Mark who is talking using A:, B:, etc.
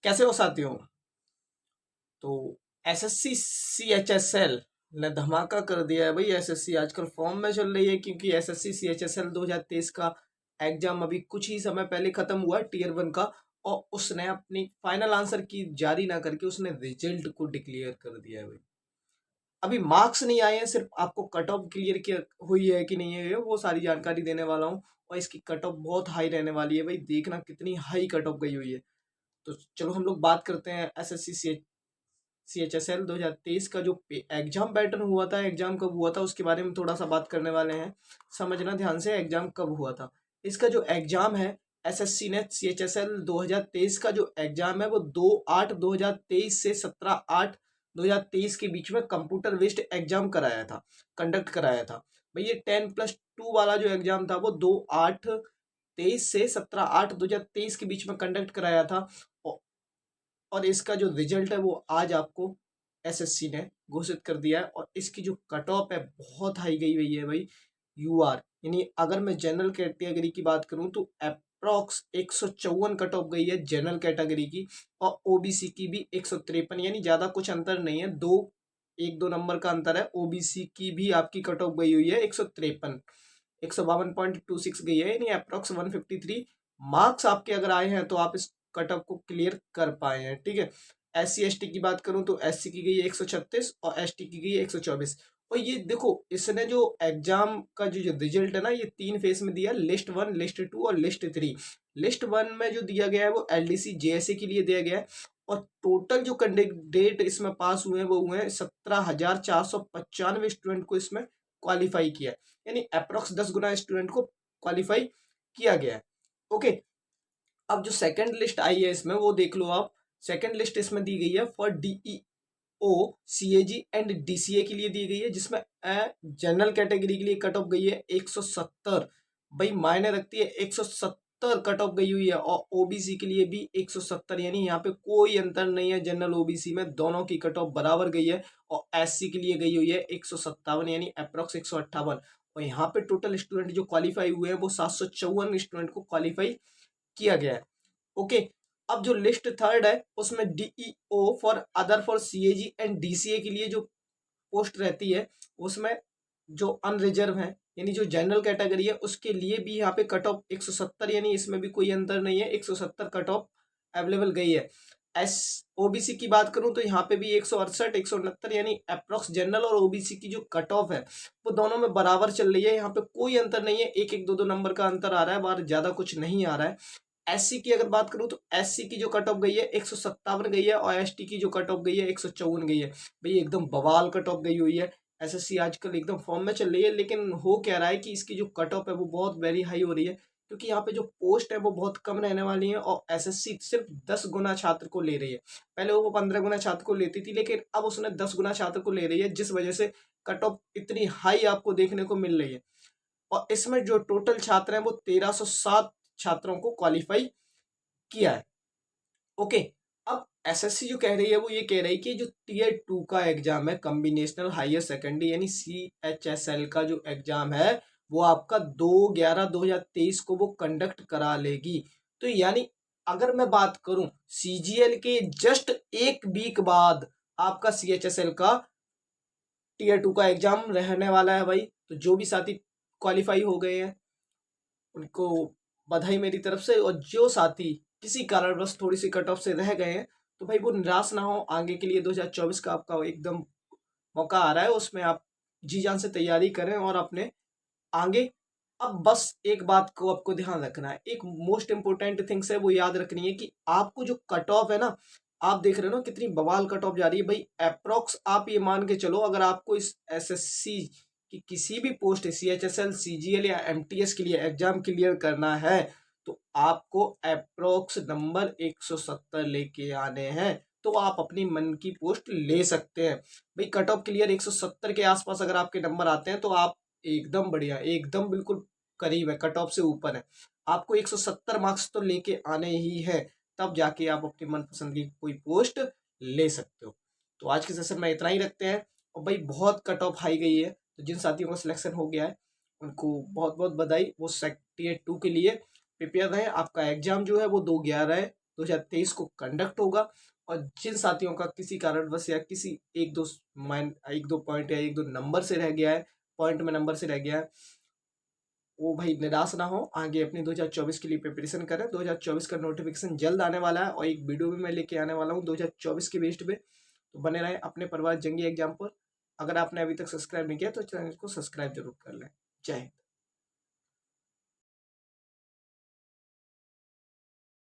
A: कैसे हो साथियों? तो एसएससी सीएचएसएल ने धमाका कर दिया है भाई। एसएससी आजकल फॉर्म में चल रही है क्योंकि एसएससी सीएचएसएल 2023 का एग्जाम अभी कुछ ही समय पहले खत्म हुआ टियर 1 का। और उसने अपनी फाइनल आंसर की जारी ना करके उसने रिजल्ट को डिक्लेयर कर दिया है भाई। अभी मार्क्स नहीं आए हैं, सिर्फ आपको कट ऑफ क्लियर किया हुई है कि नहीं है वो सारी जानकारी देने वाला हूँ। और इसकी कट ऑफ बहुत हाई रहने वाली है भाई, देखना कितनी हाई कट ऑफ गई हुई है। तो चलो हम लोग बात करते हैं एसएससी सीएचएसएल 2023 का जो एग्जाम पैटर्न हुआ था, एग्जाम कब हुआ था उसके बारे में थोड़ा सा बात करने वाले हैं। समझना ध्यान से, एग्जाम कब हुआ था। इसका जो एग्जाम है एसएससी ने सीएचएसएल 2023 का जो एग्जाम है वो 2/8/2023 से 17/8/2023 के बीच में कंप्यूटर बेस्ड एग्जाम कराया था, कंडक्ट कराया था भाई। ये 10+2 वाला जो एग्जाम था वो 2/8/23 से 17/8/2023 के बीच में कंडक्ट कराया था। और इसका जो रिजल्ट है वो आज आपको एसएससी ने घोषित कर दिया है। और इसकी जो कट ऑफ है बहुत हाई गई हुई है भाई। यूआर यानी अगर मैं जनरल कैटेगरी की बात करूं तो अप्रॉक्स 154 कट ऑफ गई है जनरल कैटेगरी की। और ओबीसी की भी 153, यानी ज़्यादा कुछ अंतर नहीं है, एक दो नंबर का अंतर है। ओबीसी की भी आपकी कट ऑफ गई हुई है 153, 152.26 गई है, यानी अप्रॉक्स 153 मार्क्स आपके अगर आए हैं तो आप इस कट ऑफ को क्लियर कर पाए हैं। ठीक है। SC ST की बात करूं तो SC की गई है 136 और ST की गई है 124। और ये देखो इसने जो एग्जाम का जो रिजल्ट है ना, ये 3 फेज में दिया, लिस्ट 1, लिस्ट 2 और लिस्ट 3। लिस्ट 1 में जो दिया गया है वो LDC JSA के लिए दिया गया है। और टोटल जो कैंडिडेट इसमें पास हुए हैं वो हुए हैं 17,495 स्टूडेंट को इसमें क्वालिफाई किया है, यानी अप्रोक्स 10 गुना स्टूडेंट को क्वालिफाई किया गया है। ओके। अब जो सेकंड लिस्ट आई है इसमें वो देख लो आप। सेकंड लिस्ट इसमें दी गई है for DEO CAG and DCA के लिए दी गई है, जिसमें जनरल कैटेगरी के लिए कट ऑफ गई है 170 भाई, मायने रखती है 170 कट ऑफ गई हुई है। और ओबीसी के लिए भी 170, यानी यहाँ पे कोई अंतर नहीं है जनरल ओबीसी में, दोनों की कट ऑफ बराबर गई है। और SC के लिए गई हुई है 157, यानी अप्रोक्स 158। और यहाँ पे टोटल स्टूडेंट जो क्वालिफाई हुए हैं वो 754 स्टूडेंट को क्वालिफाई किया गया है। ओके। अब जो लिस्ट थर्ड है उसमें DEO for other for CAG and DCA के लिए जो पोस्ट रहती है उसमें जो अनरिजर्व है यानी जो जनरल कैटेगरी है उसके लिए भी यहाँ पे कट ऑफ 170, यानी इसमें भी कोई अंतर नहीं है, 170 कट ऑफ अवेलेबल गई है। एस ओबीसी की बात करूं तो यहाँ पे भी 168, 169, यानी अप्रोक्स जनरल और ओबीसी की जो कट ऑफ है वो दोनों में बराबर चल रही है। यहाँ पे कोई अंतर नहीं है, एक एक दो दो नंबर का अंतर आ रहा है, बाहर ज्यादा कुछ नहीं आ रहा है। SC की अगर बात करूं तो SC की जो कट ऑफ गई है 157 गई है और ST की जो कट ऑफ गई है 154 गई है भाई, एकदम बवाल कट ऑफ गई हुई है। एसएससी आजकल एकदम फॉर्म में चल रही है, लेकिन हो क्या रहा है कि इसकी जो कट ऑफ है वो बहुत वेरी हाई हो रही है क्योंकि यहाँ पे जो पोस्ट है वो बहुत कम रहने वाली है। और एसएससी सिर्फ 10 गुना छात्र को ले रही है। पहले वो 15 गुना छात्र को लेती थी, लेकिन अब उसने 10 गुना छात्र को ले रही है, जिस वजह से कट ऑफ इतनी हाई आपको देखने को मिल रही है। और इसमें जो टोटल छात्र हैं वो 1307 छात्रों को क्वालिफाई किया है। ओके। अब एसएससी जो कह रही है वो ये कह रही है कि जो टीयर 2 का एग्जाम है, कॉम्बिनेशनल हायर सेकेंडरी यानी CHSL का जो एग्जाम है वो आपका 2/11/2023 को वो कंडक्ट करा लेगी। तो यानी अगर मैं बात करूं CGL के जस्ट एक वीक बाद आपका CHSL का टीयर 2 का एग्जाम रहने वाला है भाई। तो जो भी साथी क्वालिफाई हो गए हैं उनको बधाई मेरी तरफ से। और जो साथी किसी कारणवश थोड़ी सी कट ऑफ से रह गए हैं तो भाई वो निराश ना हो, आगे के लिए 2024 का आपका एकदम मौका आ रहा है, उसमें आप जी जान से तैयारी करें और अपने आगे। अब बस एक बात को आपको ध्यान रखना है, एक मोस्ट इंपोर्टेंट थिंग्स है वो याद रखनी है कि आपको जो कट ऑफ है ना, आप देख रहे हो ना कितनी बवाल कट ऑफ जा रही है भाई। अप्रोक्स आप ये मान के चलो अगर आपको इस एसएससी की किसी भी पोस्ट CHSL CGL या MTS के लिए एग्जाम क्लियर करना है तो आपको अप्रोक्स नंबर 170 लेके आने हैं, तो आप अपनी मन की पोस्ट ले सकते हैं भाई। कट ऑफ क्लियर 170 के आसपास अगर आपके नंबर आते हैं तो आप एकदम बढ़िया, एकदम बिल्कुल करीब है, कट ऑफ से ऊपर है। आपको 170 मार्क्स तो लेके आने ही है, तब जाके आप अपनी मनपसंद की कोई पोस्ट ले सकते हो। तो आज के सेशन में इतना ही रखते हैं। और भाई बहुत कट ऑफ हाई गई है, तो जिन साथियों का सिलेक्शन हो गया है उनको बहुत बहुत बधाई। वो टीयर 2 के लिए प्रिपेयर रहे। आपका एग्जाम जो है वो 2/11 2023 को कंडक्ट होगा। और जिन साथियों का किसी कारणवश या किसी एक दो पॉइंट या एक दो नंबर से रह गया है, पॉइंट में नंबर से रह गया है, वो भाई निराश ना हो, आगे अपनी 2024 के लिए प्रिपरेशन करें। 2024 का नोटिफिकेशन जल्द आने वाला है और एक वीडियो भी मैं लेके आने वाला हूँ 2024 के बेस्ड पे। तो बने रहें अपने परिवार जंगी एग्जाम पर। अगर आपने अभी तक सब्सक्राइब नहीं किया तो चैनल को सब्सक्राइब जरूर कर लें। जय हिंद।